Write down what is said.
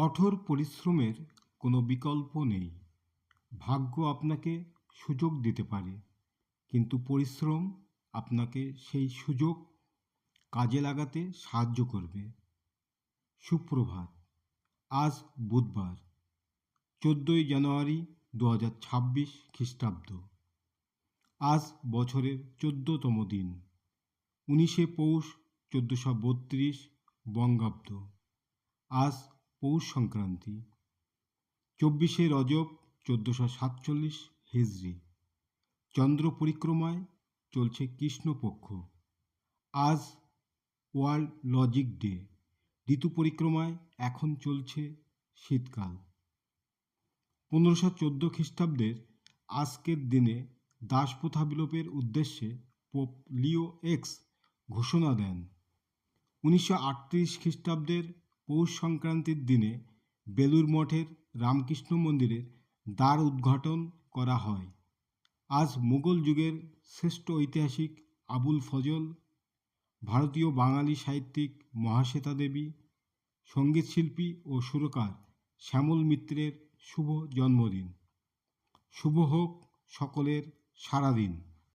কঠোর পরিশ্রমের কোনো বিকল্প নেই। ভাগ্য আপনাকে সুযোগ দিতে পারে, কিন্তু পরিশ্রম আপনাকে সেই সুযোগ কাজে লাগাতে সাহায্য করবে। সুপ্রভাত। আজ বুধবার, 14ই জানুয়ারি 2026 খ্রিস্টাব্দ। আজ বছরের 14তম দিন, 19শে পৌষ 1432 বঙ্গাব্দ। আজ পৌষ সংক্রান্তি, 24শে রজব 1447 হিজরি। চন্দ্র পরিক্রমায় চলছে কৃষ্ণপক্ষ। আজ ওয়ার্ল্ড লজিক ডে। ঋতু পরিক্রমায় এখন চলছে শীতকাল। 1514 খ্রিস্টাব্দের আজকের দিনে দাসপ্রথা বিলোপের উদ্দেশ্যে পোপ লিও এক্স ঘোষণা দেন। 1938 খ্রিস্টাব্দের পৌষ সংক্রান্তির দিনে বেলুড় মঠের রামকৃষ্ণ মন্দিরের দ্বার উদ্ঘাটন করা হয়। আজ মুঘল যুগের শ্রেষ্ঠ ঐতিহাসিক আবুল ফজল, ভারতীয় বাঙালি সাহিত্যিক মহাশ্বেতা দেবী, সঙ্গীতশিল্পী ও সুরকার শ্যামল মিত্রের শুভ জন্মদিন। শুভ হোক সকলের সারাদিন।